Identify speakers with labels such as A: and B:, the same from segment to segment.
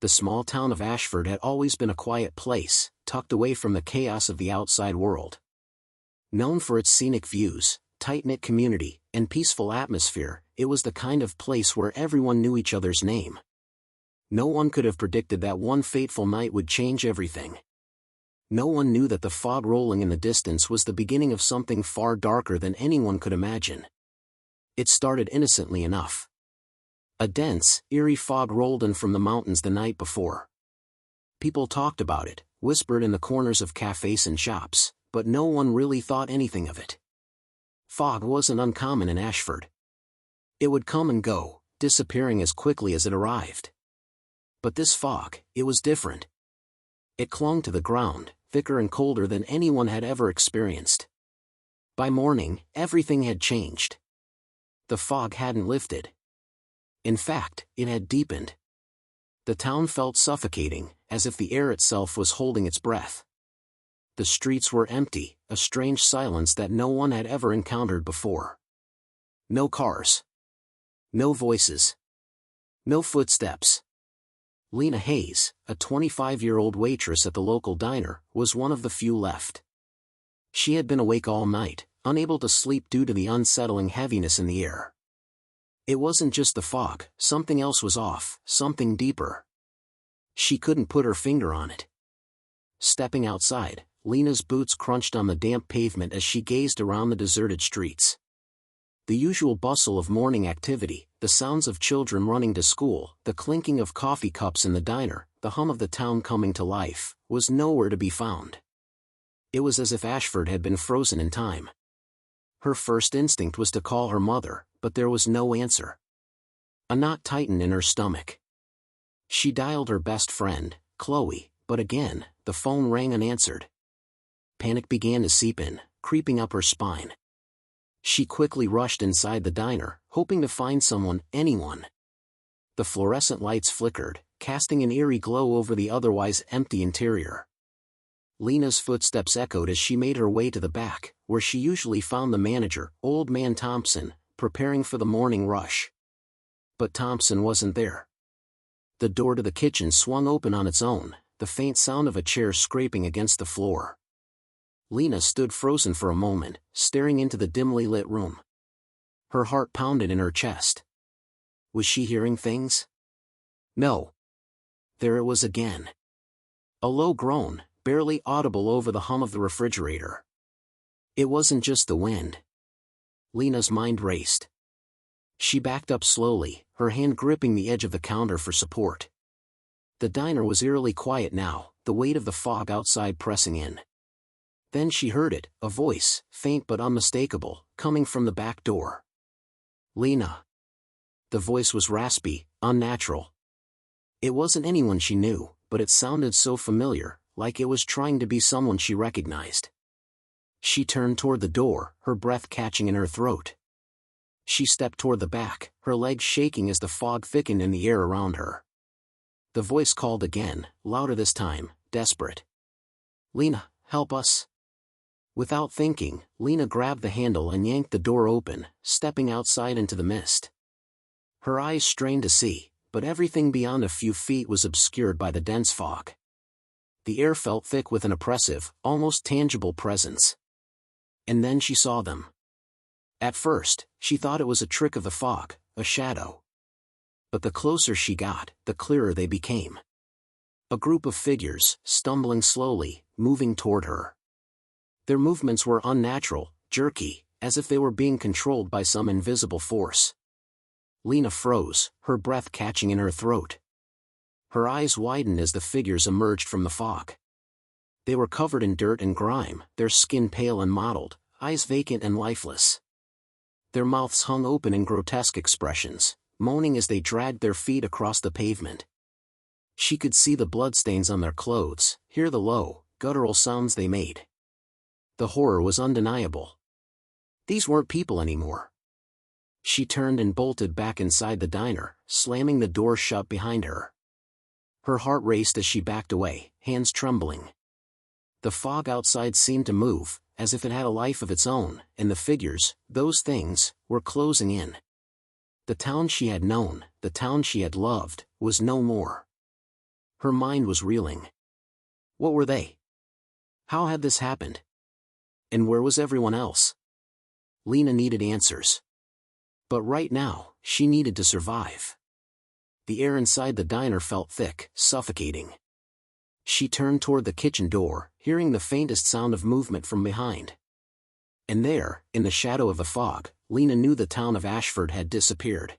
A: The small town of Ashford had always been a quiet place, tucked away from the chaos of the outside world. Known for its scenic views, tight-knit community, and peaceful atmosphere, it was the kind of place where everyone knew each other's name. No one could have predicted that one fateful night would change everything. No one knew that the fog rolling in the distance was the beginning of something far darker than anyone could imagine. It started innocently enough. A dense, eerie fog rolled in from the mountains the night before. People talked about it, whispered in the corners of cafes and shops, but no one really thought anything of it. Fog wasn't uncommon in Ashford. It would come and go, disappearing as quickly as it arrived. But this fog, it was different. It clung to the ground, thicker and colder than anyone had ever experienced. By morning, everything had changed. The fog hadn't lifted. In fact, it had deepened. The town felt suffocating, as if the air itself was holding its breath. The streets were empty, a strange silence that no one had ever encountered before. No cars. No voices. No footsteps. Lena Hayes, a 25-year-old waitress at the local diner, was one of the few left. She had been awake all night, unable to sleep due to the unsettling heaviness in the air. It wasn't just the fog, something else was off, something deeper. She couldn't put her finger on it. Stepping outside, Lena's boots crunched on the damp pavement as she gazed around the deserted streets. The usual bustle of morning activity, the sounds of children running to school, the clinking of coffee cups in the diner, the hum of the town coming to life, was nowhere to be found. It was as if Ashford had been frozen in time. Her first instinct was to call her mother, but there was no answer. A knot tightened in her stomach. She dialed her best friend, Chloe, but again, the phone rang unanswered. Panic began to seep in, creeping up her spine. She quickly rushed inside the diner, hoping to find someone, anyone. The fluorescent lights flickered, casting an eerie glow over the otherwise empty interior. Lena's footsteps echoed as she made her way to the back, where she usually found the manager, Old Man Thompson, preparing for the morning rush. But Thompson wasn't there. The door to the kitchen swung open on its own, the faint sound of a chair scraping against the floor. Lena stood frozen for a moment, staring into the dimly lit room. Her heart pounded in her chest. Was she hearing things? No. There it was again. A low groan, barely audible over the hum of the refrigerator. It wasn't just the wind. Lena's mind raced. She backed up slowly, her hand gripping the edge of the counter for support. The diner was eerily quiet now, the weight of the fog outside pressing in. Then she heard it, a voice, faint but unmistakable, coming from the back door. Lena. The voice was raspy, unnatural. It wasn't anyone she knew, but it sounded so familiar, like it was trying to be someone she recognized. She turned toward the door, her breath catching in her throat. She stepped toward the back, her legs shaking as the fog thickened in the air around her. The voice called again, louder this time, desperate. Lena, help us. Without thinking, Lena grabbed the handle and yanked the door open, stepping outside into the mist. Her eyes strained to see, but everything beyond a few feet was obscured by the dense fog. The air felt thick with an oppressive, almost tangible presence. And then she saw them. At first, she thought it was a trick of the fog, a shadow. But the closer she got, the clearer they became. A group of figures, stumbling slowly, moving toward her. Their movements were unnatural, jerky, as if they were being controlled by some invisible force. Lena froze, her breath catching in her throat. Her eyes widened as the figures emerged from the fog. They were covered in dirt and grime, their skin pale and mottled, eyes vacant and lifeless. Their mouths hung open in grotesque expressions, moaning as they dragged their feet across the pavement. She could see the bloodstains on their clothes, hear the low, guttural sounds they made. The horror was undeniable. These weren't people anymore. She turned and bolted back inside the diner, slamming the door shut behind her. Her heart raced as she backed away, hands trembling. The fog outside seemed to move, as if it had a life of its own, and the figures, those things, were closing in. The town she had known, the town she had loved, was no more. Her mind was reeling. What were they? How had this happened? And where was everyone else? Lena needed answers. But right now, she needed to survive. The air inside the diner felt thick, suffocating. She turned toward the kitchen door, hearing the faintest sound of movement from behind. And there, in the shadow of the fog, Lena knew the town of Ashford had disappeared.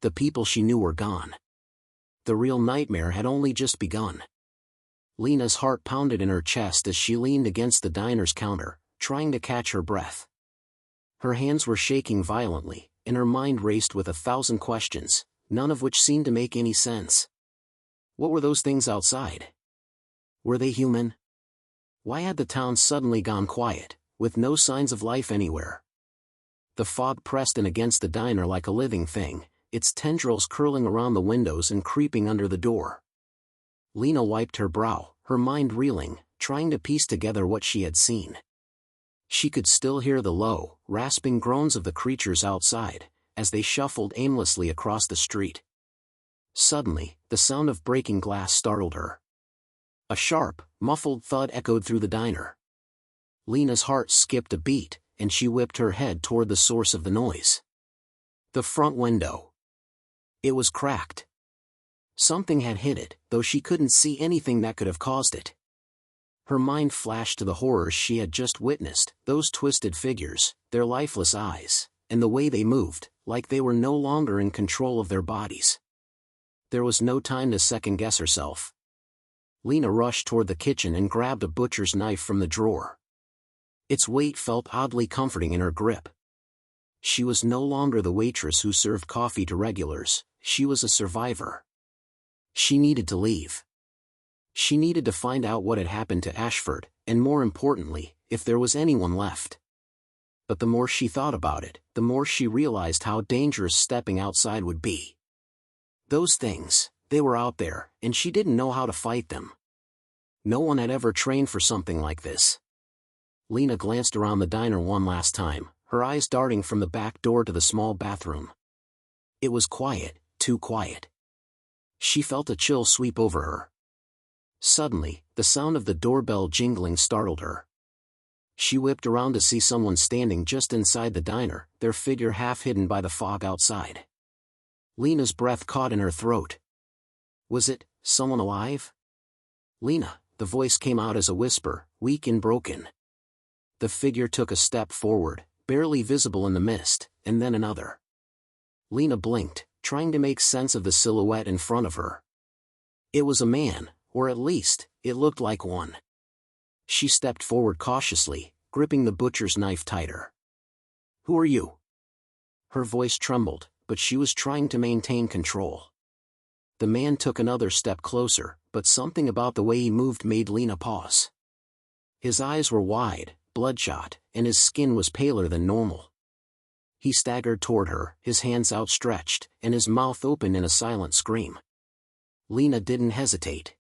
A: The people she knew were gone. The real nightmare had only just begun. Lena's heart pounded in her chest as she leaned against the diner's counter, trying to catch her breath. Her hands were shaking violently, and her mind raced with 1,000 questions, none of which seemed to make any sense. What were those things outside? Were they human? Why had the town suddenly gone quiet, with no signs of life anywhere? The fog pressed in against the diner like a living thing, its tendrils curling around the windows and creeping under the door. Lena wiped her brow, her mind reeling, trying to piece together what she had seen. She could still hear the low, rasping groans of the creatures outside, as they shuffled aimlessly across the street. Suddenly, the sound of breaking glass startled her. A sharp, muffled thud echoed through the diner. Lena's heart skipped a beat, and she whipped her head toward the source of the noise. The front window. It was cracked. Something had hit it, though she couldn't see anything that could have caused it. Her mind flashed to the horrors she had just witnessed, those twisted figures, their lifeless eyes, and the way they moved, like they were no longer in control of their bodies. There was no time to second-guess herself. Lena rushed toward the kitchen and grabbed a butcher's knife from the drawer. Its weight felt oddly comforting in her grip. She was no longer the waitress who served coffee to regulars, she was a survivor. She needed to leave. She needed to find out what had happened to Ashford, and more importantly, if there was anyone left. But the more she thought about it, the more she realized how dangerous stepping outside would be. Those things, they were out there, and she didn't know how to fight them. No one had ever trained for something like this. Lena glanced around the diner one last time, her eyes darting from the back door to the small bathroom. It was quiet, too quiet. She felt a chill sweep over her. Suddenly, the sound of the doorbell jingling startled her. She whipped around to see someone standing just inside the diner, their figure half hidden by the fog outside. Lena's breath caught in her throat. Was it someone alive? Lena, the voice came out as a whisper, weak and broken. The figure took a step forward, barely visible in the mist, and then another. Lena blinked, trying to make sense of the silhouette in front of her. It was a man, or at least, it looked like one. She stepped forward cautiously, gripping the butcher's knife tighter. "Who are you?" Her voice trembled, but she was trying to maintain control. The man took another step closer, but something about the way he moved made Lena pause. His eyes were wide, bloodshot, and his skin was paler than normal. He staggered toward her, his hands outstretched, and his mouth open in a silent scream. Lena didn't hesitate.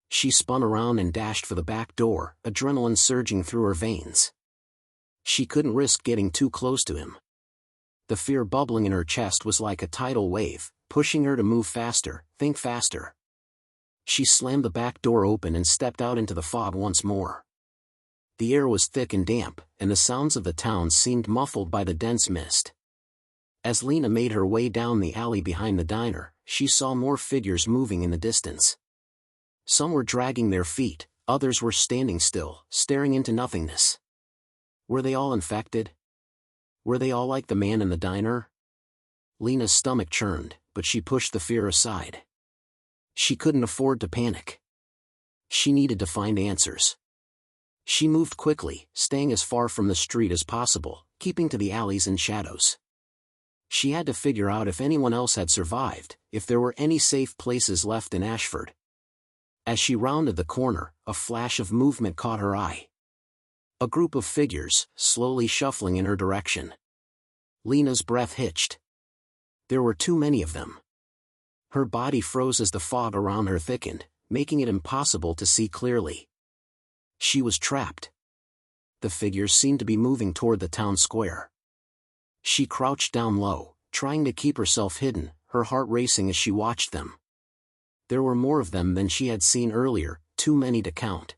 A: She spun around and dashed for the back door, adrenaline surging through her veins. She couldn't risk getting too close to him. The fear bubbling in her chest was like a tidal wave, pushing her to move faster, think faster. She slammed the back door open and stepped out into the fog once more. The air was thick and damp, and the sounds of the town seemed muffled by the dense mist. As Lena made her way down the alley behind the diner, she saw more figures moving in the distance. Some were dragging their feet, others were standing still, staring into nothingness. Were they all infected? Were they all like the man in the diner? Lena's stomach churned, but she pushed the fear aside. She couldn't afford to panic. She needed to find answers. She moved quickly, staying as far from the street as possible, keeping to the alleys and shadows. She had to figure out if anyone else had survived, if there were any safe places left in Ashford. As she rounded the corner, a flash of movement caught her eye. A group of figures, slowly shuffling in her direction. Lena's breath hitched. There were too many of them. Her body froze as the fog around her thickened, making it impossible to see clearly. She was trapped. The figures seemed to be moving toward the town square. She crouched down low, trying to keep herself hidden, her heart racing as she watched them. There were more of them than she had seen earlier, too many to count.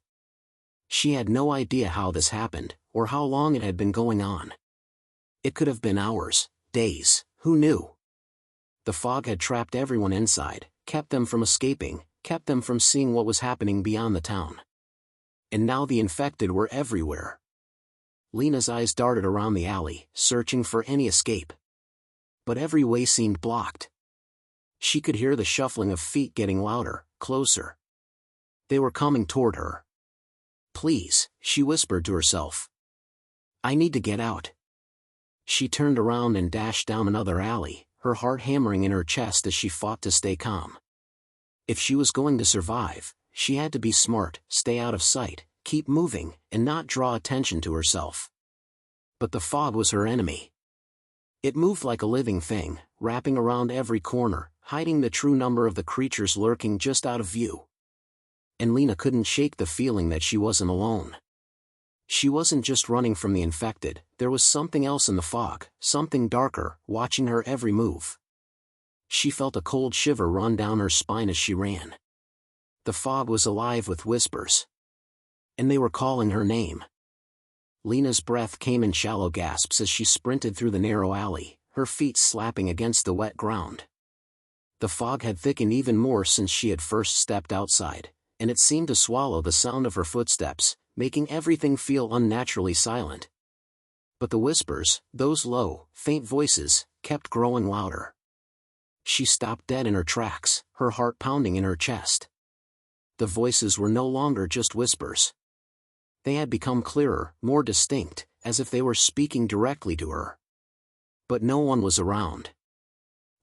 A: She had no idea how this happened, or how long it had been going on. It could have been hours, days, who knew? The fog had trapped everyone inside, kept them from escaping, kept them from seeing what was happening beyond the town. And now the infected were everywhere. Lena's eyes darted around the alley, searching for any escape. But every way seemed blocked. She could hear the shuffling of feet getting louder, closer. They were coming toward her. Please, she whispered to herself. I need to get out. She turned around and dashed down another alley, her heart hammering in her chest as she fought to stay calm. If she was going to survive, she had to be smart, stay out of sight, keep moving, and not draw attention to herself. But the fog was her enemy. It moved like a living thing, wrapping around every corner, hiding the true number of the creatures lurking just out of view. And Lena couldn't shake the feeling that she wasn't alone. She wasn't just running from the infected, there was something else in the fog, something darker, watching her every move. She felt a cold shiver run down her spine as she ran. The fog was alive with whispers. And they were calling her name. Lena's breath came in shallow gasps as she sprinted through the narrow alley, her feet slapping against the wet ground. The fog had thickened even more since she had first stepped outside, and it seemed to swallow the sound of her footsteps, making everything feel unnaturally silent. But the whispers, those low, faint voices, kept growing louder. She stopped dead in her tracks, her heart pounding in her chest. The voices were no longer just whispers. They had become clearer, more distinct, as if they were speaking directly to her. But no one was around.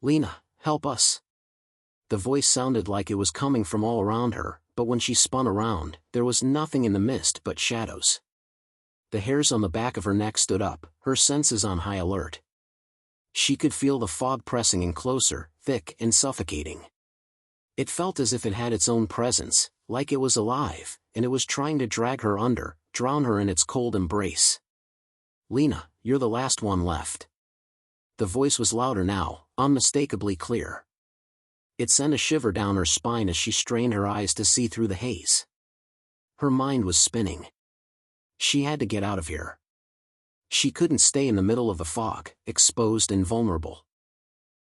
A: Lena, help us. The voice sounded like it was coming from all around her, but when she spun around, there was nothing in the mist but shadows. The hairs on the back of her neck stood up, her senses on high alert. She could feel the fog pressing in closer, thick and suffocating. It felt as if it had its own presence, like it was alive, and it was trying to drag her under, drown her in its cold embrace. Lena, you're the last one left. The voice was louder now, unmistakably clear. It sent a shiver down her spine as she strained her eyes to see through the haze. Her mind was spinning. She had to get out of here. She couldn't stay in the middle of the fog, exposed and vulnerable.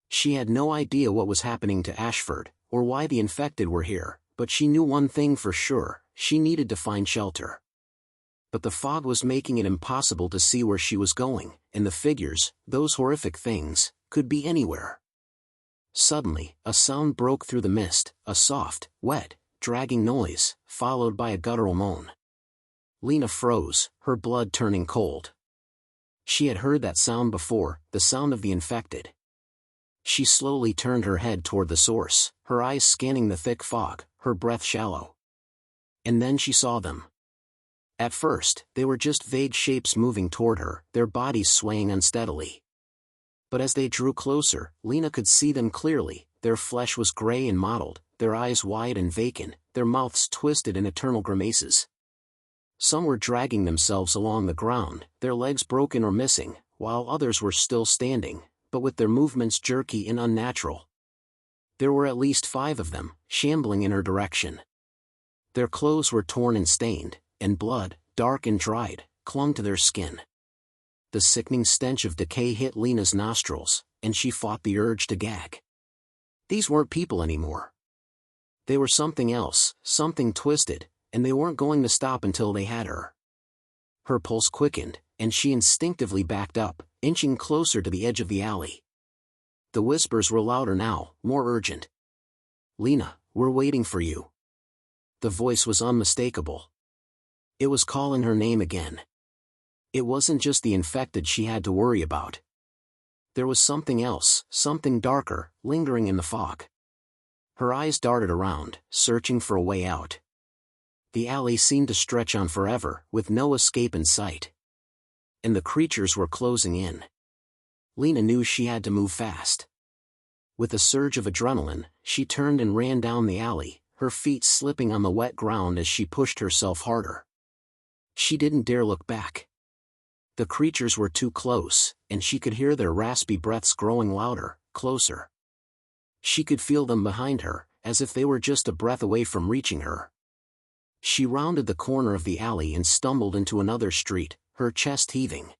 A: She had no idea what was happening to Ashford, or why the infected were here, but she knew one thing for sure, she needed to find shelter. But the fog was making it impossible to see where she was going, and the figures, those horrific things, could be anywhere. Suddenly, a sound broke through the mist, a soft, wet, dragging noise, followed by a guttural moan. Lena froze, her blood turning cold. She had heard that sound before, the sound of the infected. She slowly turned her head toward the source, her eyes scanning the thick fog, her breath shallow. And then she saw them. At first, they were just vague shapes moving toward her, their bodies swaying unsteadily. But as they drew closer, Lena could see them clearly. Their flesh was gray and mottled, their eyes wide and vacant, their mouths twisted in eternal grimaces. Some were dragging themselves along the ground, their legs broken or missing, while others were still standing, but with their movements jerky and unnatural. There were at least 5 of them, shambling in her direction. Their clothes were torn and stained, and blood, dark and dried, clung to their skin. The sickening stench of decay hit Lena's nostrils, and she fought the urge to gag. These weren't people anymore. They were something else, something twisted, and they weren't going to stop until they had her. Her pulse quickened, and she instinctively backed up, inching closer to the edge of the alley. The whispers were louder now, more urgent. Lena, we're waiting for you. The voice was unmistakable. It was calling her name again. It wasn't just the infected she had to worry about. There was something else, something darker, lingering in the fog. Her eyes darted around, searching for a way out. The alley seemed to stretch on forever, with no escape in sight. And the creatures were closing in. Lena knew she had to move fast. With a surge of adrenaline, she turned and ran down the alley, her feet slipping on the wet ground as she pushed herself harder. She didn't dare look back. The creatures were too close, and she could hear their raspy breaths growing louder, closer. She could feel them behind her, as if they were just a breath away from reaching her. She rounded the corner of the alley and stumbled into another street, her chest heaving.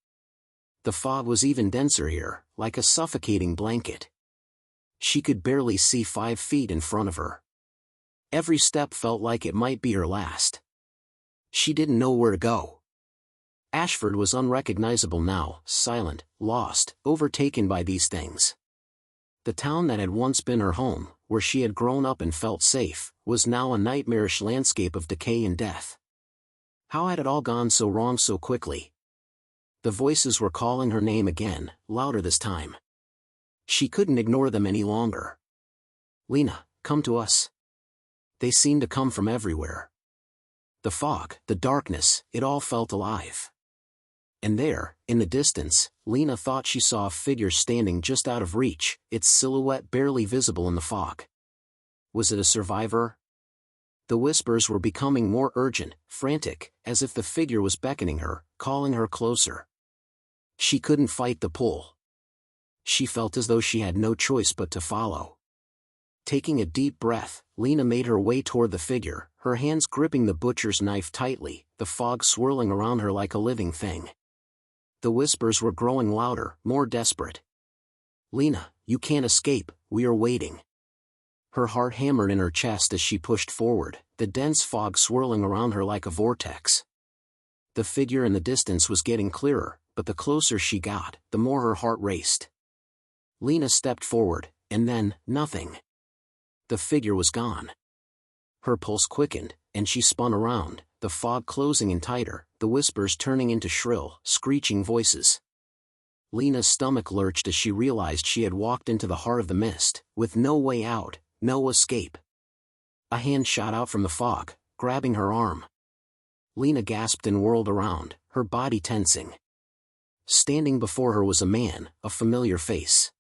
A: The fog was even denser here, like a suffocating blanket. She could barely see 5 feet in front of her. Every step felt like it might be her last. She didn't know where to go. Ashford was unrecognizable now, silent, lost, overtaken by these things. The town that had once been her home, where she had grown up and felt safe, was now a nightmarish landscape of decay and death. How had it all gone so wrong so quickly? The voices were calling her name again, louder this time. She couldn't ignore them any longer. "Lena, come to us." They seemed to come from everywhere. The fog, the darkness, it all felt alive. And there, in the distance, Lena thought she saw a figure standing just out of reach, its silhouette barely visible in the fog. Was it a survivor? The whispers were becoming more urgent, frantic, as if the figure was beckoning her, calling her closer. She couldn't fight the pull. She felt as though she had no choice but to follow. Taking a deep breath, Lena made her way toward the figure, her hands gripping the butcher's knife tightly, the fog swirling around her like a living thing. The whispers were growing louder, more desperate. "Lena, you can't escape, we are waiting." Her heart hammered in her chest as she pushed forward, the dense fog swirling around her like a vortex. The figure in the distance was getting clearer, but the closer she got, the more her heart raced. Lena stepped forward, and then, nothing. The figure was gone. Her pulse quickened, and she spun around, the fog closing in tighter, the whispers turning into shrill, screeching voices. Lena's stomach lurched as she realized she had walked into the heart of the mist, with no way out, no escape. A hand shot out from the fog, grabbing her arm. Lena gasped and whirled around, her body tensing. Standing before her was a man, a familiar face.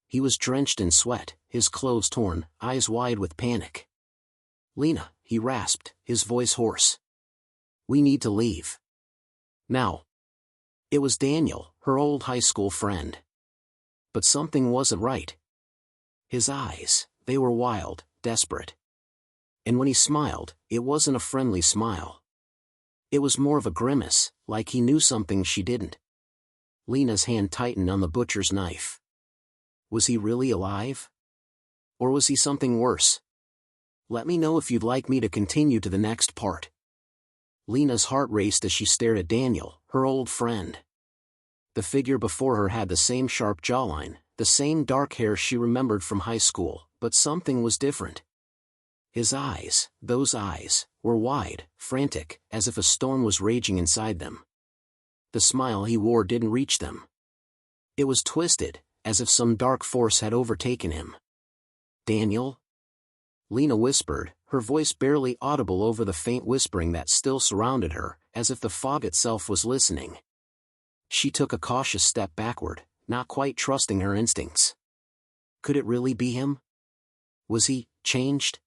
A: He was drenched in sweat, his clothes torn, eyes wide with panic. "Lena," he rasped, his voice hoarse. "We need to leave. Now." It was Daniel, her old high school friend. But something wasn't right. His eyes, they were wild, desperate. And when he smiled, it wasn't a friendly smile. It was more of a grimace, like he knew something she didn't. Lena's hand tightened on the butcher's knife. Was he really alive? Or was he something worse? Let me know if you'd like me to continue to the next part. Lena's heart raced as she stared at Daniel, her old friend. The figure before her had the same sharp jawline, the same dark hair she remembered from high school, but something was different. His eyes, those eyes, were wide, frantic, as if a storm was raging inside them. The smile he wore didn't reach them. It was twisted, as if some dark force had overtaken him. "Daniel?" Lena whispered, her voice barely audible over the faint whispering that still surrounded her, as if the fog itself was listening. She took a cautious step backward, not quite trusting her instincts. Could it really be him? Was he changed?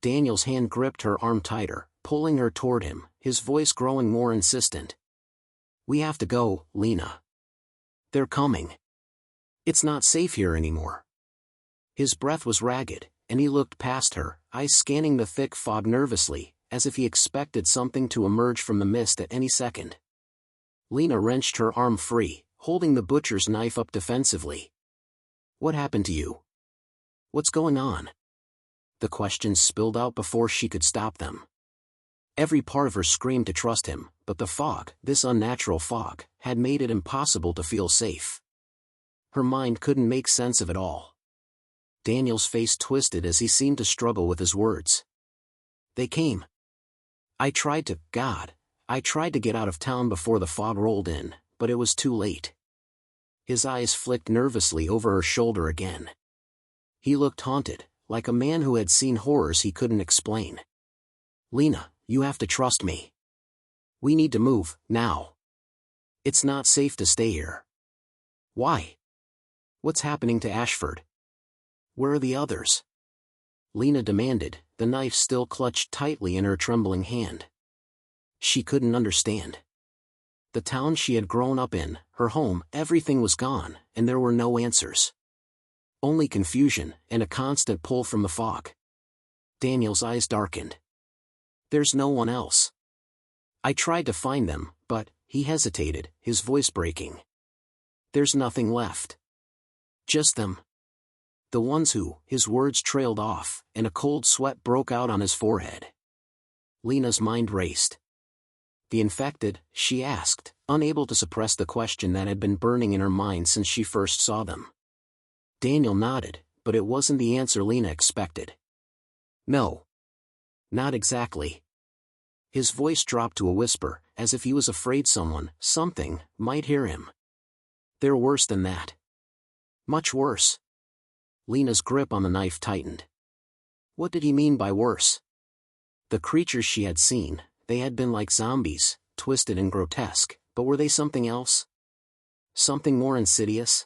A: Daniel's hand gripped her arm tighter, pulling her toward him, his voice growing more insistent. "We have to go, Lena. They're coming. It's not safe here anymore." His breath was ragged, and he looked past her, eyes scanning the thick fog nervously, as if he expected something to emerge from the mist at any second. Lena wrenched her arm free, holding the butcher's knife up defensively. "What happened to you? What's going on?" The questions spilled out before she could stop them. Every part of her screamed to trust him, but the fog, this unnatural fog, had made it impossible to feel safe. Her mind couldn't make sense of it all. Daniel's face twisted as he seemed to struggle with his words. "They came. I tried to get out of town before the fog rolled in, but it was too late." His eyes flicked nervously over her shoulder again. He looked haunted, like a man who had seen horrors he couldn't explain. "Lena, you have to trust me. We need to move, now. It's not safe to stay here." "Why? What's happening to Ashford? Where are the others?" Lena demanded, the knife still clutched tightly in her trembling hand. She couldn't understand. The town she had grown up in, her home, everything was gone, and there were no answers. Only confusion, and a constant pull from the fog. Daniel's eyes darkened. There's no one else. I tried to find them, but, he hesitated, his voice breaking. There's nothing left. Just them. The ones who, his words trailed off, and a cold sweat broke out on his forehead. Lena's mind raced. The infected, she asked, unable to suppress the question that had been burning in her mind since she first saw them. Daniel nodded, but it wasn't the answer Lena expected. No. Not exactly. His voice dropped to a whisper, as if he was afraid something, might hear him. They're worse than that. Much worse. Lena's grip on the knife tightened. What did he mean by worse? The creatures she had seen, they had been like zombies, twisted and grotesque, but were they something else? Something more insidious?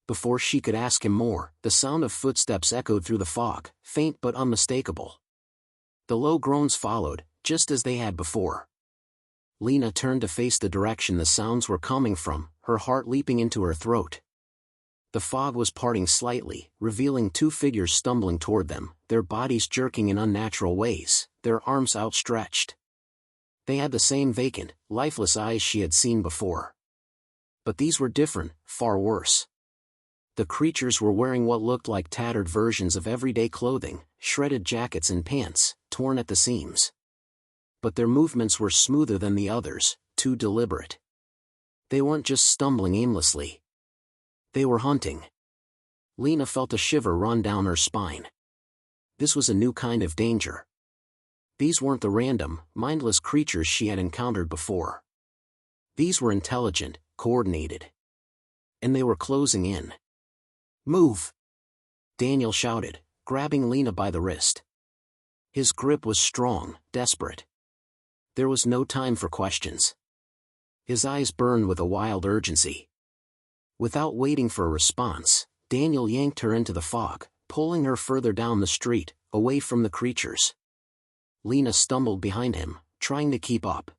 A: Before she could ask him more, the sound of footsteps echoed through the fog, faint but unmistakable. The low groans followed, just as they had before. Lena turned to face the direction the sounds were coming from, her heart leaping into her throat. The fog was parting slightly, revealing two figures stumbling toward them, their bodies jerking in unnatural ways, their arms outstretched. They had the same vacant, lifeless eyes she had seen before. But these were different, far worse. The creatures were wearing what looked like tattered versions of everyday clothing, shredded jackets and pants, torn at the seams. But their movements were smoother than the others, too deliberate. They weren't just stumbling aimlessly. They were hunting. Lena felt a shiver run down her spine. This was a new kind of danger. These weren't the random, mindless creatures she had encountered before. These were intelligent, coordinated. And they were closing in. Move! Daniel shouted, grabbing Lena by the wrist. His grip was strong, desperate. There was no time for questions. His eyes burned with a wild urgency. Without waiting for a response, Daniel yanked her into the fog, pulling her further down the street, away from the creatures. Lena stumbled behind him, trying to keep up.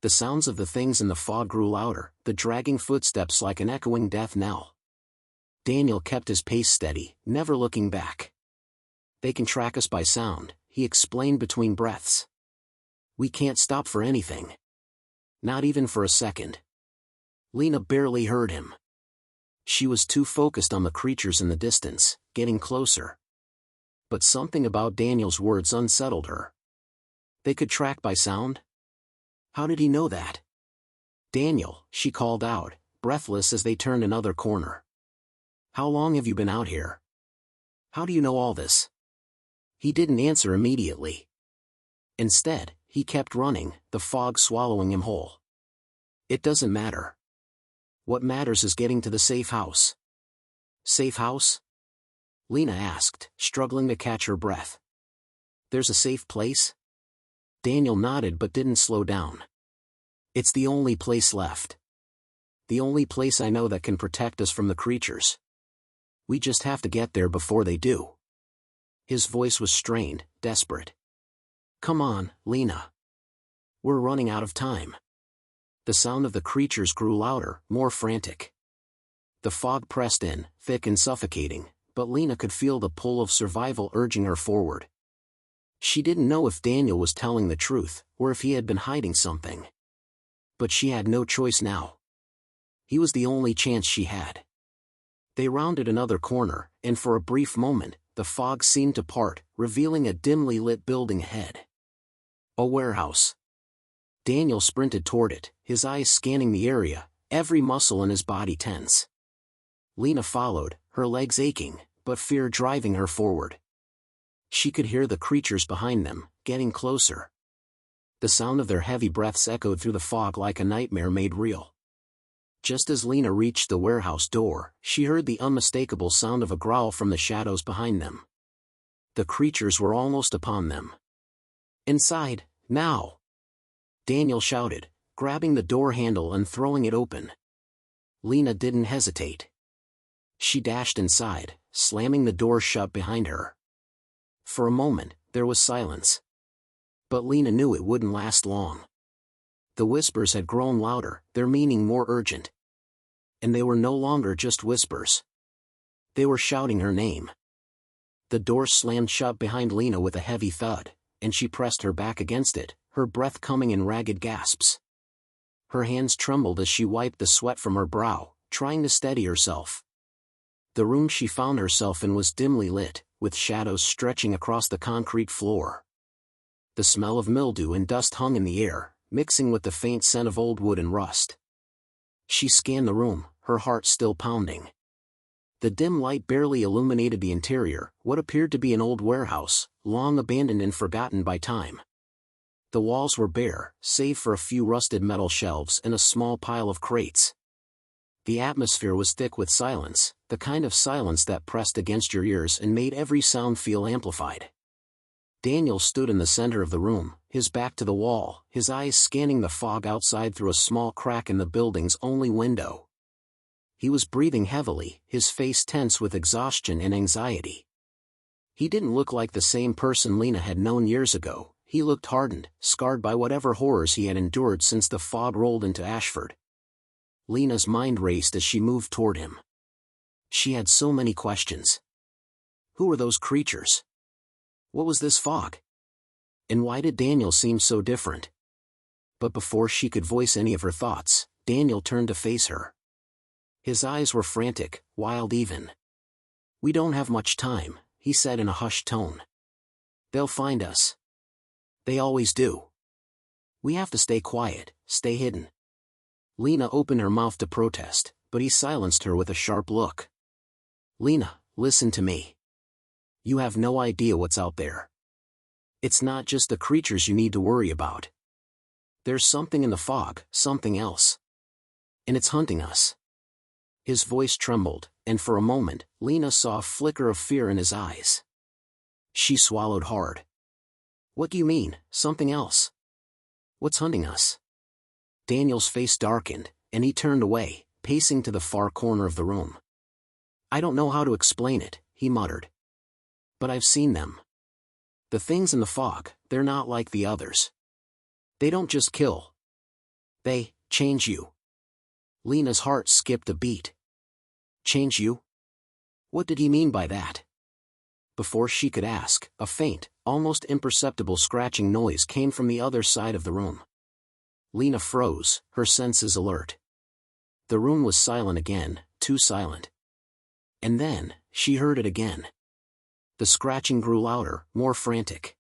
A: The sounds of the things in the fog grew louder, the dragging footsteps like an echoing death knell. Daniel kept his pace steady, never looking back. They can track us by sound, he explained between breaths. We can't stop for anything. Not even for a second. Lena barely heard him. She was too focused on the creatures in the distance, getting closer. But something about Daniel's words unsettled her. They could track by sound? How did he know that? Daniel, she called out, breathless as they turned another corner. How long have you been out here? How do you know all this? He didn't answer immediately. Instead, he kept running, the fog swallowing him whole. It doesn't matter. What matters is getting to the safe house. Safe house? Lena asked, struggling to catch her breath. There's a safe place? Daniel nodded but didn't slow down. It's the only place left. The only place I know that can protect us from the creatures. We just have to get there before they do. His voice was strained, desperate. Come on, Lena. We're running out of time. The sound of the creatures grew louder, more frantic. The fog pressed in, thick and suffocating, but Lena could feel the pull of survival urging her forward. She didn't know if Daniel was telling the truth, or if he had been hiding something. But she had no choice now. He was the only chance she had. They rounded another corner, and for a brief moment, the fog seemed to part, revealing a dimly lit building ahead. A warehouse. Daniel sprinted toward it, his eyes scanning the area, every muscle in his body tense. Lena followed, her legs aching, but fear driving her forward. She could hear the creatures behind them, getting closer. The sound of their heavy breaths echoed through the fog like a nightmare made real. Just as Lena reached the warehouse door, she heard the unmistakable sound of a growl from the shadows behind them. The creatures were almost upon them. Inside, now! Daniel shouted, grabbing the door handle and throwing it open. Lena didn't hesitate. She dashed inside, slamming the door shut behind her. For a moment, there was silence. But Lena knew it wouldn't last long. The whispers had grown louder, their meaning more urgent. And they were no longer just whispers. They were shouting her name. The door slammed shut behind Lena with a heavy thud, and she pressed her back against it, her breath coming in ragged gasps. Her hands trembled as she wiped the sweat from her brow, trying to steady herself. The room she found herself in was dimly lit, with shadows stretching across the concrete floor. The smell of mildew and dust hung in the air, mixing with the faint scent of old wood and rust. She scanned the room, her heart still pounding. The dim light barely illuminated the interior, what appeared to be an old warehouse, long abandoned and forgotten by time. The walls were bare, save for a few rusted metal shelves and a small pile of crates. The atmosphere was thick with silence, the kind of silence that pressed against your ears and made every sound feel amplified. Daniel stood in the center of the room, his back to the wall, his eyes scanning the fog outside through a small crack in the building's only window. He was breathing heavily, his face tense with exhaustion and anxiety. He didn't look like the same person Lena had known years ago. He looked hardened, scarred by whatever horrors he had endured since the fog rolled into Ashford. Lena's mind raced as she moved toward him. She had so many questions. Who were those creatures? What was this fog? And why did Daniel seem so different? But before she could voice any of her thoughts, Daniel turned to face her. His eyes were frantic, wild even. "We don't have much time," he said in a hushed tone. "They'll find us. They always do. We have to stay quiet, stay hidden." Lena opened her mouth to protest, but he silenced her with a sharp look. "Lena, listen to me. You have no idea what's out there. It's not just the creatures you need to worry about. There's something in the fog, something else. And it's hunting us." His voice trembled, and for a moment, Lena saw a flicker of fear in his eyes. She swallowed hard. "What do you mean, something else? What's hunting us?" Daniel's face darkened, and he turned away, pacing to the far corner of the room. "I don't know how to explain it," he muttered. "But I've seen them. The things in the fog, they're not like the others. They don't just kill. They change you." Lena's heart skipped a beat. "Change you? What did he mean by that?" Before she could ask, a faint, almost imperceptible scratching noise came from the other side of the room. Lena froze, her senses alert. The room was silent again, too silent. And then, she heard it again. The scratching grew louder, more frantic.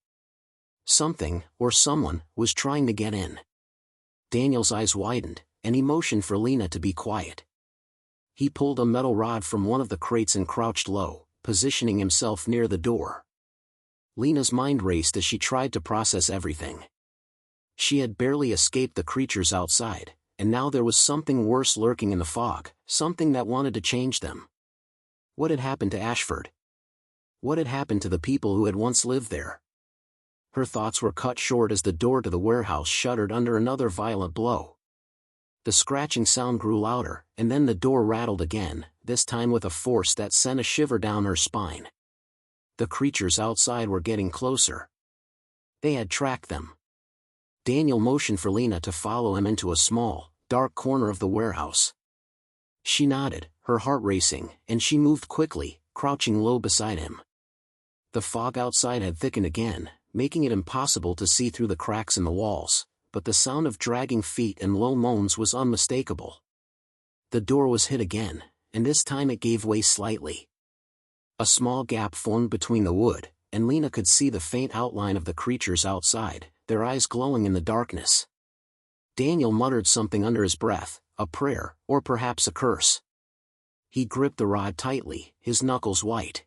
A: Something, or someone, was trying to get in. Daniel's eyes widened, and he motioned for Lena to be quiet. He pulled a metal rod from one of the crates and crouched low, positioning himself near the door. Lena's mind raced as she tried to process everything. She had barely escaped the creatures outside, and now there was something worse lurking in the fog, something that wanted to change them. What had happened to Ashford? What had happened to the people who had once lived there? Her thoughts were cut short as the door to the warehouse shuddered under another violent blow. The scratching sound grew louder, and then the door rattled again, this time with a force that sent a shiver down her spine. The creatures outside were getting closer. They had tracked them. Daniel motioned for Lena to follow him into a small, dark corner of the warehouse. She nodded, her heart racing, and she moved quickly, crouching low beside him. The fog outside had thickened again, making it impossible to see through the cracks in the walls, but the sound of dragging feet and low moans was unmistakable. The door was hit again, and this time it gave way slightly. A small gap formed between the wood, and Lena could see the faint outline of the creatures outside, their eyes glowing in the darkness. Daniel muttered something under his breath, a prayer, or perhaps a curse. He gripped the rod tightly, his knuckles white.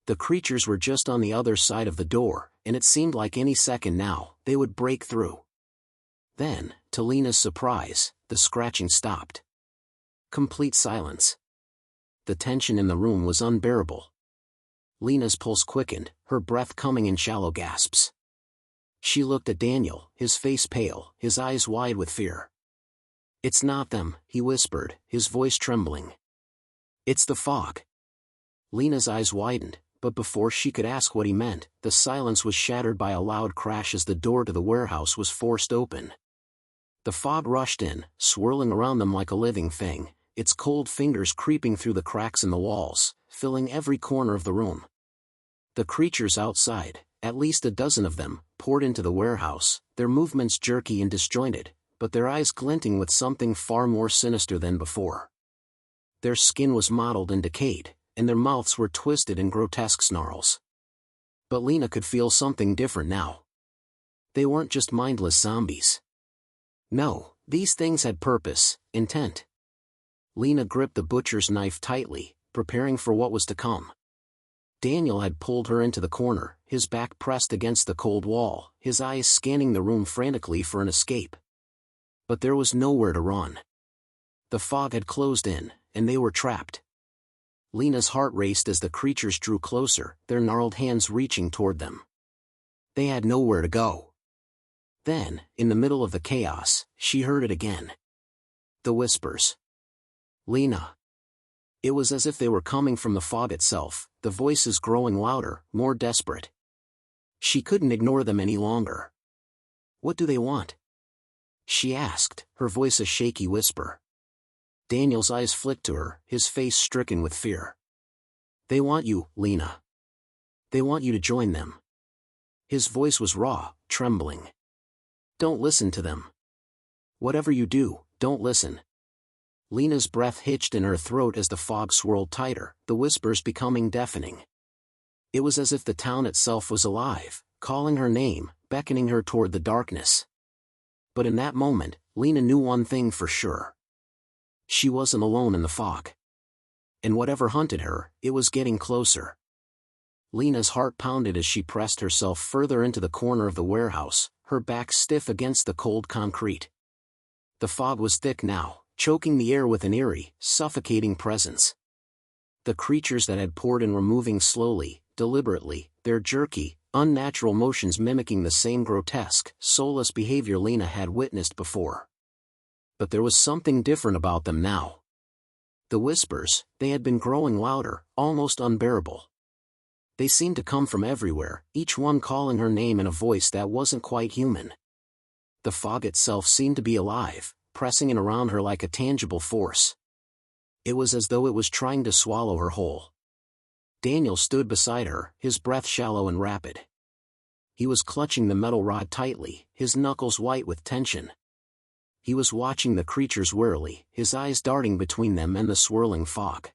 A: The creatures were just on the other side of the door, and it seemed like any second now, they would break through. Then, to Lena's surprise, the scratching stopped. Complete silence. The tension in the room was unbearable. Lena's pulse quickened, her breath coming in shallow gasps. She looked at Daniel, his face pale, his eyes wide with fear. "It's not them," he whispered, his voice trembling. "It's the fog." Lena's eyes widened, but before she could ask what he meant, the silence was shattered by a loud crash as the door to the warehouse was forced open. The fog rushed in, swirling around them like a living thing, its cold fingers creeping through the cracks in the walls, filling every corner of the room. The creatures outside, at least a dozen of them, poured into the warehouse, their movements jerky and disjointed, but their eyes glinting with something far more sinister than before. Their skin was mottled and decayed, and their mouths were twisted in grotesque snarls. But Lena could feel something different now. They weren't just mindless zombies. No, these things had purpose, intent. Lena gripped the butcher's knife tightly, preparing for what was to come. Daniel had pulled her into the corner, his back pressed against the cold wall, his eyes scanning the room frantically for an escape. But there was nowhere to run. The fog had closed in, and they were trapped. Lena's heart raced as the creatures drew closer, their gnarled hands reaching toward them. They had nowhere to go. Then, in the middle of the chaos, she heard it again. The whispers. Lena. It was as if they were coming from the fog itself, the voices growing louder, more desperate. She couldn't ignore them any longer. What do they want? She asked, her voice a shaky whisper. Daniel's eyes flicked to her, his face stricken with fear. They want you, Lena. They want you to join them. His voice was raw, trembling. Don't listen to them. Whatever you do, don't listen. Lena's breath hitched in her throat as the fog swirled tighter, the whispers becoming deafening. It was as if the town itself was alive, calling her name, beckoning her toward the darkness. But in that moment, Lena knew one thing for sure. She wasn't alone in the fog. And whatever hunted her, it was getting closer. Lena's heart pounded as she pressed herself further into the corner of the warehouse, her back stiff against the cold concrete. The fog was thick now, choking the air with an eerie, suffocating presence. The creatures that had poured in were moving slowly, deliberately, their jerky, unnatural motions mimicking the same grotesque, soulless behavior Lena had witnessed before. But there was something different about them now. The whispers, they had been growing louder, almost unbearable. They seemed to come from everywhere, each one calling her name in a voice that wasn't quite human. The fog itself seemed to be alive, pressing in around her like a tangible force. It was as though it was trying to swallow her whole. Daniel stood beside her, his breath shallow and rapid. He was clutching the metal rod tightly, his knuckles white with tension. He was watching the creatures warily, his eyes darting between them and the swirling fog.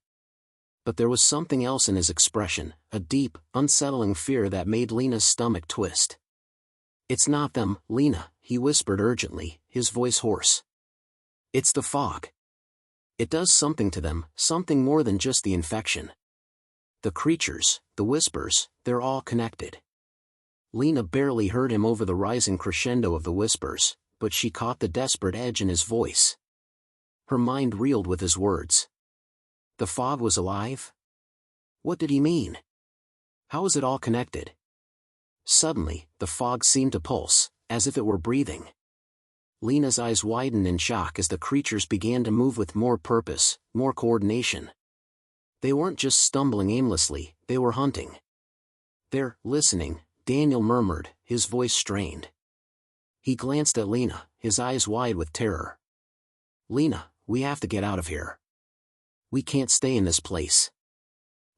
A: But there was something else in his expression, a deep, unsettling fear that made Lena's stomach twist. It's not them, Lena, he whispered urgently, his voice hoarse. It's the fog. It does something to them, something more than just the infection. The creatures, the whispers, they're all connected. Lena barely heard him over the rising crescendo of the whispers, but she caught the desperate edge in his voice. Her mind reeled with his words. The fog was alive? What did he mean? How was it all connected? Suddenly, the fog seemed to pulse, as if it were breathing. Lena's eyes widened in shock as the creatures began to move with more purpose, more coordination. They weren't just stumbling aimlessly, they were hunting. They're listening, Daniel murmured, his voice strained. He glanced at Lena, his eyes wide with terror. Lena, we have to get out of here. We can't stay in this place.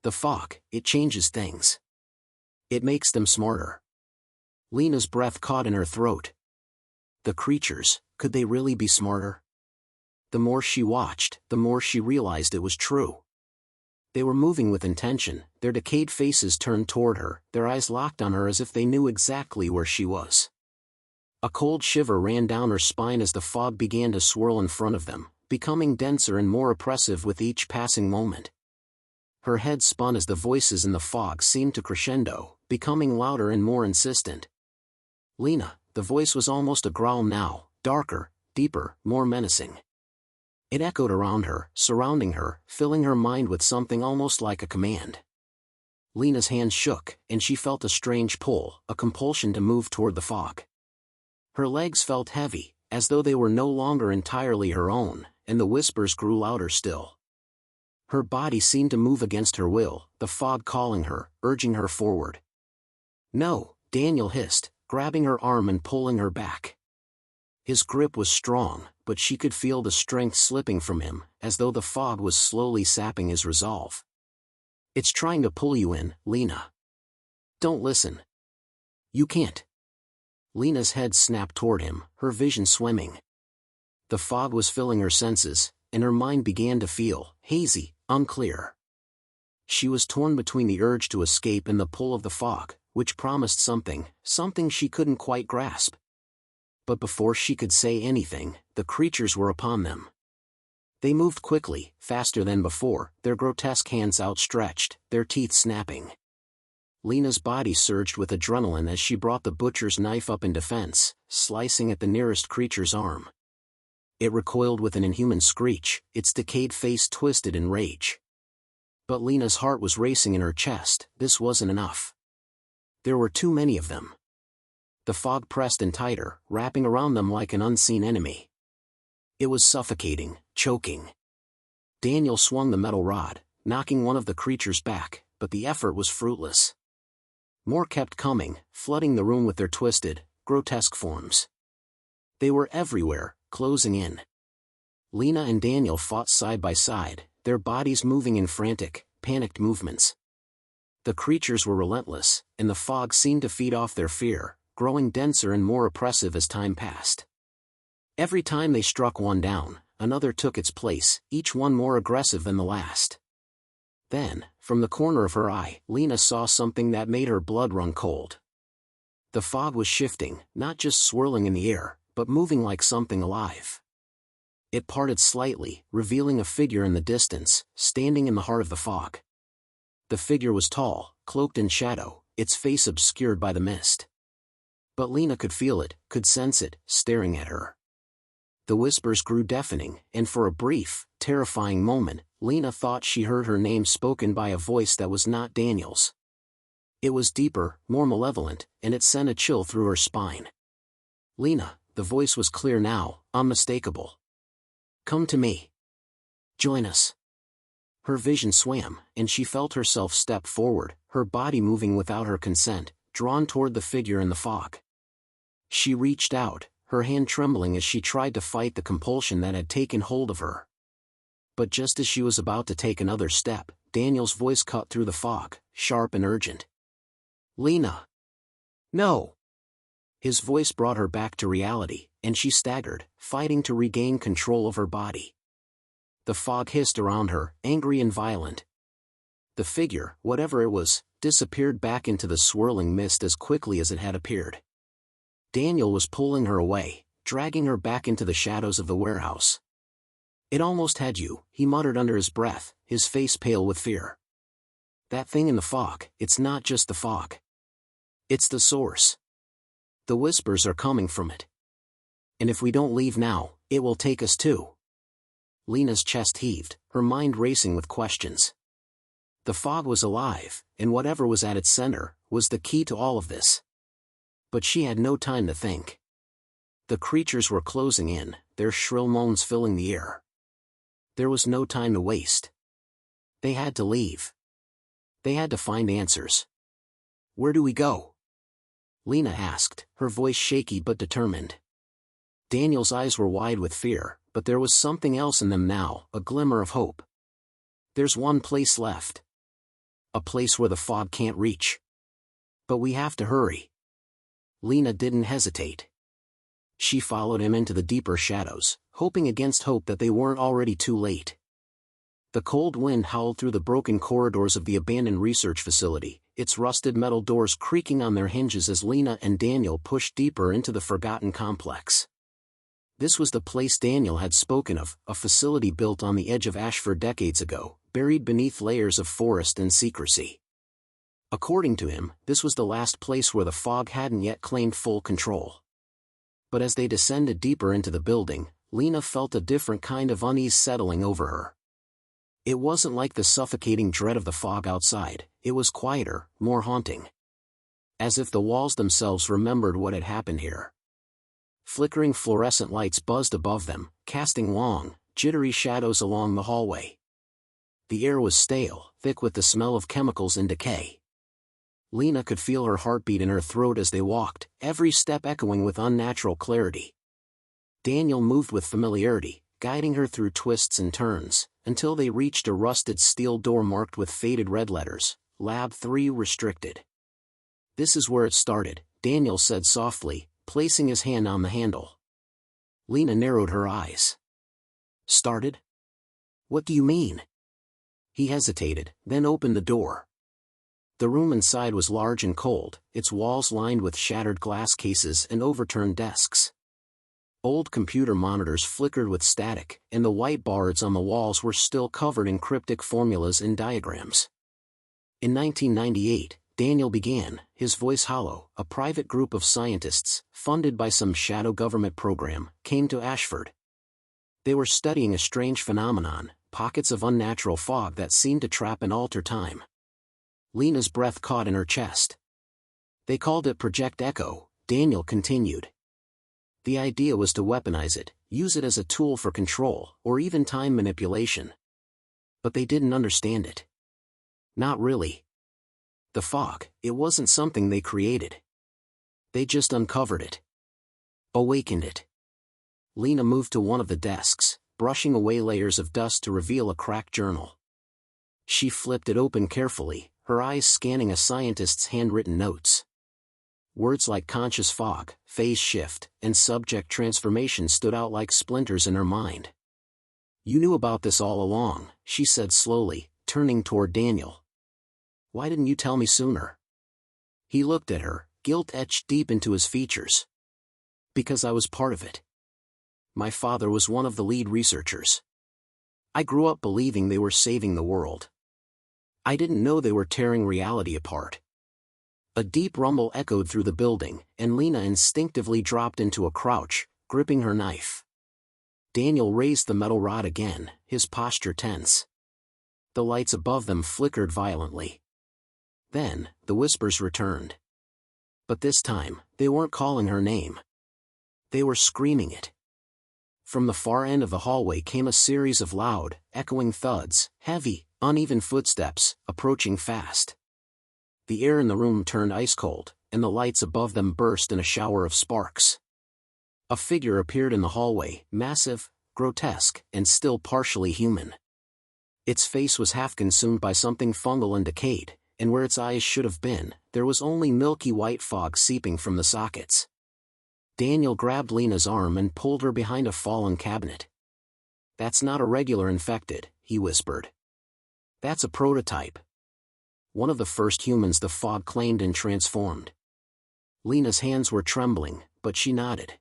A: The fog, it changes things. It makes them smarter. Lena's breath caught in her throat. The creatures, could they really be smarter? The more she watched, the more she realized it was true. They were moving with intention, their decayed faces turned toward her, their eyes locked on her as if they knew exactly where she was. A cold shiver ran down her spine as the fog began to swirl in front of them, becoming denser and more oppressive with each passing moment. Her head spun as the voices in the fog seemed to crescendo, becoming louder and more insistent. Lena, the voice was almost a growl now, darker, deeper, more menacing. It echoed around her, surrounding her, filling her mind with something almost like a command. Lena's hands shook, and she felt a strange pull, a compulsion to move toward the fog. Her legs felt heavy, as though they were no longer entirely her own, and the whispers grew louder still. Her body seemed to move against her will, the fog calling her, urging her forward. No, Daniel hissed, grabbing her arm and pulling her back. His grip was strong, but she could feel the strength slipping from him, as though the fog was slowly sapping his resolve. It's trying to pull you in, Lena. Don't listen. You can't. Lena's head snapped toward him, her vision swimming. The fog was filling her senses, and her mind began to feel hazy, unclear. She was torn between the urge to escape and the pull of the fog, which promised something she couldn't quite grasp. But before she could say anything, the creatures were upon them. They moved quickly, faster than before, their grotesque hands outstretched, their teeth snapping. Lena's body surged with adrenaline as she brought the butcher's knife up in defense, slicing at the nearest creature's arm. It recoiled with an inhuman screech, its decayed face twisted in rage. But Lena's heart was racing in her chest. This wasn't enough. There were too many of them. The fog pressed in tighter, wrapping around them like an unseen enemy. It was suffocating, choking. Daniel swung the metal rod, knocking one of the creatures back, but the effort was fruitless. More kept coming, flooding the room with their twisted, grotesque forms. They were everywhere, closing in. Lena and Daniel fought side by side, their bodies moving in frantic, panicked movements. The creatures were relentless, and the fog seemed to feed off their fear, growing denser and more oppressive as time passed. Every time they struck one down, another took its place, each one more aggressive than the last. Then, from the corner of her eye, Lena saw something that made her blood run cold. The fog was shifting, not just swirling in the air, but moving like something alive. It parted slightly, revealing a figure in the distance, standing in the heart of the fog. The figure was tall, cloaked in shadow, its face obscured by the mist. But Lena could feel it, could sense it, staring at her. The whispers grew deafening, and for a brief, terrifying moment, Lena thought she heard her name spoken by a voice that was not Daniel's. It was deeper, more malevolent, and it sent a chill through her spine. Lena, the voice was clear now, unmistakable. Come to me. Join us. Her vision swam, and she felt herself step forward, her body moving without her consent, drawn toward the figure in the fog. She reached out, her hand trembling as she tried to fight the compulsion that had taken hold of her. But just as she was about to take another step, Daniel's voice cut through the fog, sharp and urgent. Lena! No! His voice brought her back to reality, and she staggered, fighting to regain control of her body. The fog hissed around her, angry and violent. The figure, whatever it was, disappeared back into the swirling mist as quickly as it had appeared. Daniel was pulling her away, dragging her back into the shadows of the warehouse. It almost had you, he muttered under his breath, his face pale with fear. That thing in the fog, it's not just the fog. It's the source. The whispers are coming from it. And if we don't leave now, it will take us too. Lena's chest heaved, her mind racing with questions. The fog was alive, and whatever was at its center, was the key to all of this. But she had no time to think. The creatures were closing in, their shrill moans filling the air. There was no time to waste. They had to leave. They had to find answers. Where do we go? Lena asked, her voice shaky but determined. Daniel's eyes were wide with fear, but there was something else in them now, a glimmer of hope. There's one place left. A place where the fog can't reach. But we have to hurry. Lena didn't hesitate. She followed him into the deeper shadows, hoping against hope that they weren't already too late. The cold wind howled through the broken corridors of the abandoned research facility, its rusted metal doors creaking on their hinges as Lena and Daniel pushed deeper into the forgotten complex. This was the place Daniel had spoken of, a facility built on the edge of Ashford decades ago, buried beneath layers of forest and secrecy. According to him, this was the last place where the fog hadn't yet claimed full control. But as they descended deeper into the building, Lena felt a different kind of unease settling over her. It wasn't like the suffocating dread of the fog outside, it was quieter, more haunting. As if the walls themselves remembered what had happened here. Flickering fluorescent lights buzzed above them, casting long, jittery shadows along the hallway. The air was stale, thick with the smell of chemicals in decay. Lena could feel her heartbeat in her throat as they walked, every step echoing with unnatural clarity. Daniel moved with familiarity, guiding her through twists and turns, until they reached a rusted steel door marked with faded red letters, Lab 3 Restricted. This is where it started, Daniel said softly, placing his hand on the handle. Lena narrowed her eyes. Started? What do you mean? He hesitated, then opened the door. The room inside was large and cold, its walls lined with shattered glass cases and overturned desks. Old computer monitors flickered with static, and the whiteboards on the walls were still covered in cryptic formulas and diagrams. In 1998, Daniel began, his voice hollow. A private group of scientists, funded by some shadow government program, came to Ashford. They were studying a strange phenomenon, pockets of unnatural fog that seemed to trap and alter time. Lena's breath caught in her chest. They called it Project Echo, Daniel continued. The idea was to weaponize it, use it as a tool for control, or even time manipulation. But they didn't understand it. Not really. The fog, it wasn't something they created. They just uncovered it. Awakened it. Lena moved to one of the desks, brushing away layers of dust to reveal a cracked journal. She flipped it open carefully, her eyes scanning a scientist's handwritten notes. Words like conscious fog, phase shift, and subject transformation stood out like splinters in her mind. You knew about this all along, she said slowly, turning toward Daniel. Why didn't you tell me sooner? He looked at her, guilt etched deep into his features. Because I was part of it. My father was one of the lead researchers. I grew up believing they were saving the world. I didn't know they were tearing reality apart. A deep rumble echoed through the building, and Lena instinctively dropped into a crouch, gripping her knife. Daniel raised the metal rod again, his posture tense. The lights above them flickered violently. Then, the whispers returned. But this time, they weren't calling her name. They were screaming it. From the far end of the hallway came a series of loud, echoing thuds, heavy, uneven footsteps, approaching fast. The air in the room turned ice cold, and the lights above them burst in a shower of sparks. A figure appeared in the hallway, massive, grotesque, and still partially human. Its face was half consumed by something fungal and decayed, and where its eyes should have been, there was only milky white fog seeping from the sockets. Daniel grabbed Lena's arm and pulled her behind a fallen cabinet. That's not a regular infected, he whispered. That's a prototype. One of the first humans the fog claimed and transformed. Lena's hands were trembling, but she nodded.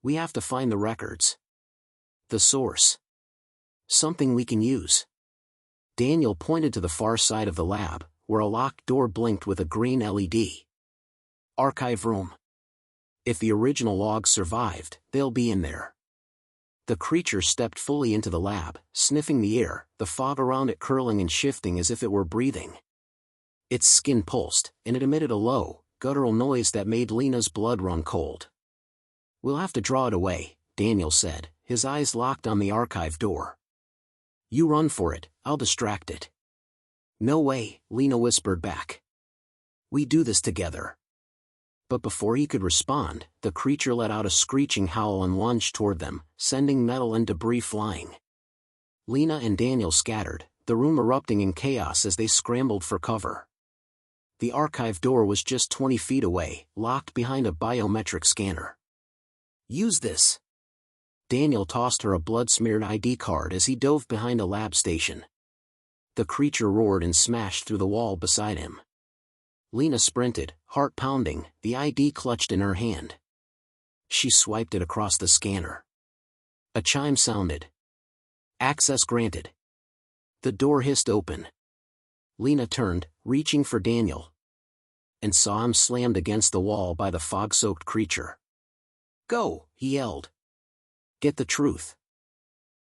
A: We have to find the records. The source. Something we can use. Daniel pointed to the far side of the lab, where a locked door blinked with a green LED. Archive room. If the original logs survived, they'll be in there. The creature stepped fully into the lab, sniffing the air, the fog around it curling and shifting as if it were breathing. Its skin pulsed, and it emitted a low, guttural noise that made Lena's blood run cold. We'll have to draw it away, Daniel said, his eyes locked on the archive door. You run for it, I'll distract it. No way, Lena whispered back. We do this together. But before he could respond, the creature let out a screeching howl and lunged toward them, sending metal and debris flying. Lena and Daniel scattered, the room erupting in chaos as they scrambled for cover. The archive door was just 20 feet away, locked behind a biometric scanner. Use this. Daniel tossed her a blood-smeared ID card as he dove behind a lab station. The creature roared and smashed through the wall beside him. Lena sprinted, heart pounding, the ID clutched in her hand. She swiped it across the scanner. A chime sounded. Access granted. The door hissed open. Lena turned, reaching for Daniel, and saw him slammed against the wall by the fog-soaked creature. Go, he yelled. Get the truth.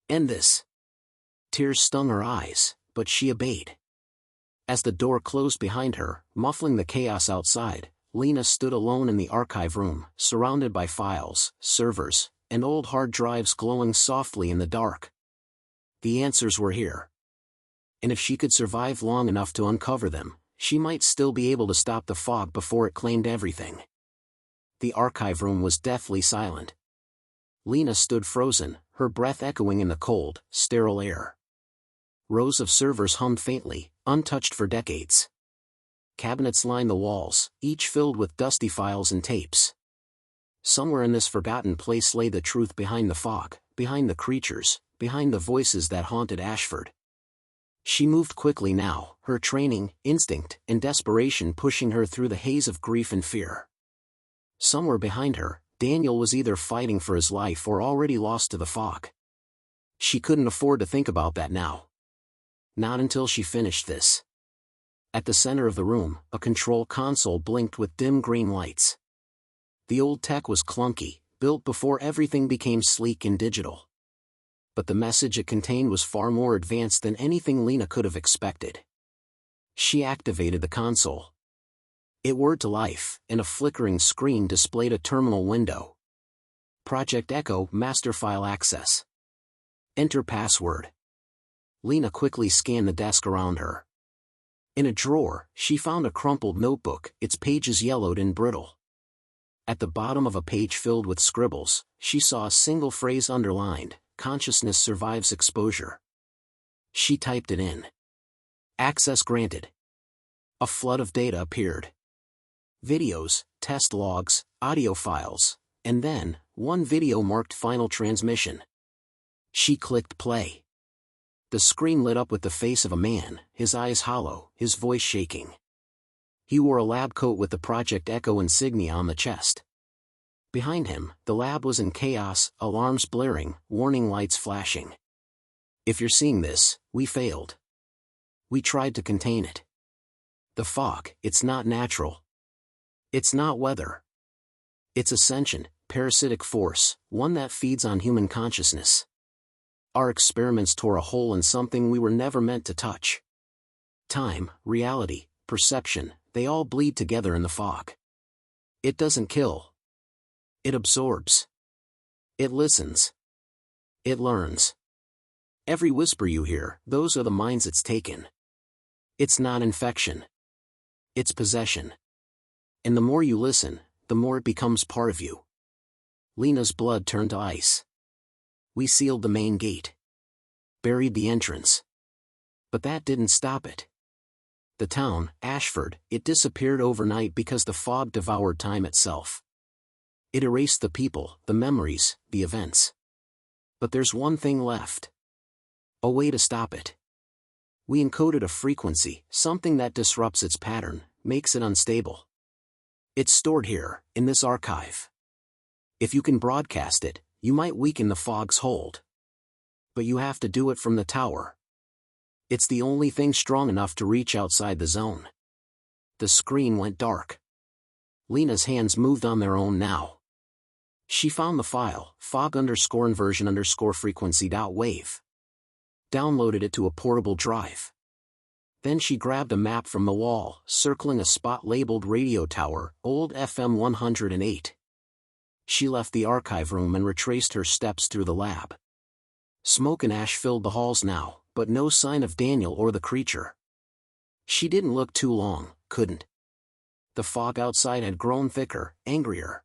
A: End this. Tears stung her eyes, but she obeyed. As the door closed behind her, muffling the chaos outside, Lena stood alone in the archive room, surrounded by files, servers, and old hard drives glowing softly in the dark. The answers were here. And if she could survive long enough to uncover them, she might still be able to stop the fog before it claimed everything. The archive room was deathly silent. Lena stood frozen, her breath echoing in the cold, sterile air. Rows of servers hummed faintly, untouched for decades. cabinets lined the walls, each filled with dusty files and tapes. Somewhere in this forgotten place lay the truth behind the fog, behind the creatures, behind the voices that haunted Ashford. She moved quickly now, her training, instinct, and desperation pushing her through the haze of grief and fear. Somewhere behind her, Daniel was either fighting for his life or already lost to the fog. She couldn't afford to think about that now. Not until she finished this. At the center of the room, a control console blinked with dim green lights. The old tech was clunky, built before everything became sleek and digital. But the message it contained was far more advanced than anything Lena could have expected. She activated the console. It whirred to life, and a flickering screen displayed a terminal window. Project Echo Master File Access. Enter password. Lena quickly scanned the desk around her. In a drawer, she found a crumpled notebook, its pages yellowed and brittle. At the bottom of a page filled with scribbles, she saw a single phrase underlined: "Consciousness survives exposure." She typed it in. Access granted. A flood of data appeared. Videos, test logs, audio files, and then, one video marked Final Transmission. She clicked play. The screen lit up with the face of a man, his eyes hollow, his voice shaking. He wore a lab coat with the Project Echo insignia on the chest. Behind him, the lab was in chaos, alarms blaring, warning lights flashing. "If you're seeing this, we failed. We tried to contain it. The fog, it's not natural. It's not weather. It's a sentient, parasitic force, one that feeds on human consciousness. Our experiments tore a hole in something we were never meant to touch. Time, reality, perception, they all bleed together in the fog. It doesn't kill. It absorbs. It listens. It learns. Every whisper you hear, those are the minds it's taken. It's not infection. It's possession. And the more you listen, the more it becomes part of you." Lena's blood turned to ice. "We sealed the main gate. Buried the entrance. But that didn't stop it. The town, Ashford, it disappeared overnight because the fog devoured time itself. It erased the people, the memories, the events. But there's one thing left. A way to stop it. We encoded a frequency, something that disrupts its pattern, makes it unstable. It's stored here, in this archive. If you can broadcast it, you might weaken the fog's hold. But you have to do it from the tower. It's the only thing strong enough to reach outside the zone." The screen went dark. Lena's hands moved on their own now. She found the file, fog_inversion_frequency.wave. Downloaded it to a portable drive. Then she grabbed a map from the wall, circling a spot labeled Radio Tower, Old FM 108. She left the archive room and retraced her steps through the lab. Smoke and ash filled the halls now, but no sign of Daniel or the creature. She didn't look too long, couldn't. The fog outside had grown thicker, angrier.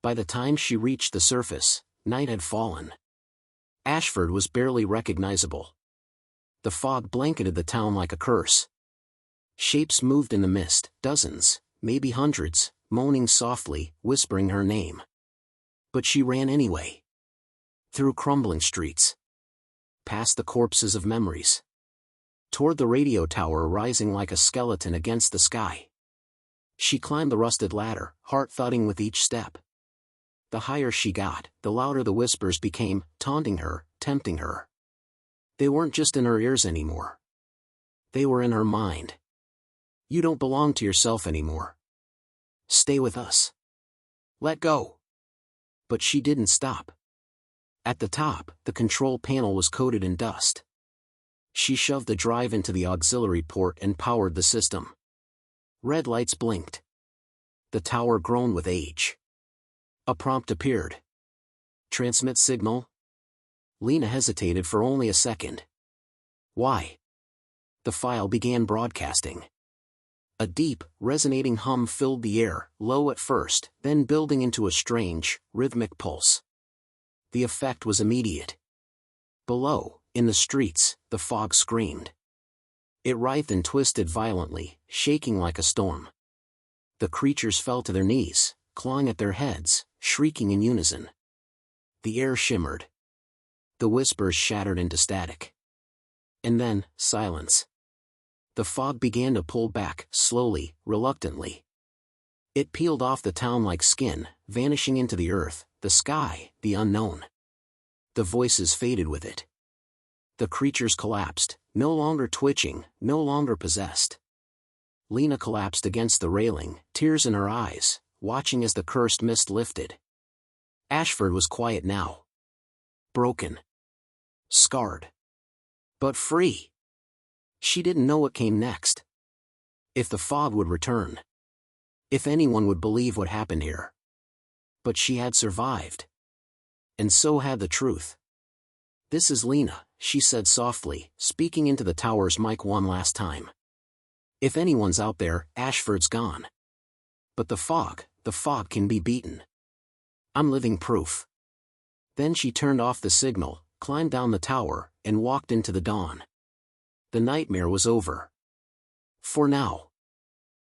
A: By the time she reached the surface, night had fallen. Ashford was barely recognizable. The fog blanketed the town like a curse. Shapes moved in the mist, dozens, maybe hundreds, moaning softly, whispering her name. But she ran anyway. Through crumbling streets. Past the corpses of memories. Toward the radio tower rising like a skeleton against the sky. She climbed the rusted ladder, heart thudding with each step. The higher she got, the louder the whispers became, taunting her, tempting her. They weren't just in her ears anymore. They were in her mind. "You don't belong to yourself anymore. Stay with us. Let go." But she didn't stop. At the top, the control panel was coated in dust. She shoved the drive into the auxiliary port and powered the system. Red lights blinked. The tower groaned with age. A prompt appeared. "Transmit signal?" Lena hesitated for only a second. "Why?" The file began broadcasting. A deep, resonating hum filled the air, low at first, then building into a strange, rhythmic pulse. The effect was immediate. Below, in the streets, the fog screamed. It writhed and twisted violently, shaking like a storm. The creatures fell to their knees, clawing at their heads, shrieking in unison. The air shimmered. The whispers shattered into static. And then, silence. The fog began to pull back, slowly, reluctantly. It peeled off the town like skin, vanishing into the earth, the sky, the unknown. The voices faded with it. The creatures collapsed, no longer twitching, no longer possessed. Lena collapsed against the railing, tears in her eyes, watching as the cursed mist lifted. Ashford was quiet now. Broken. Scarred. But free. She didn't know what came next. If the fog would return. If anyone would believe what happened here. But she had survived. And so had the truth. "This is Lena," she said softly, speaking into the tower's mic one last time. "If anyone's out there, Ashford's gone. But the fog can be beaten. I'm living proof." Then she turned off the signal, climbed down the tower, and walked into the dawn. The nightmare was over. For now.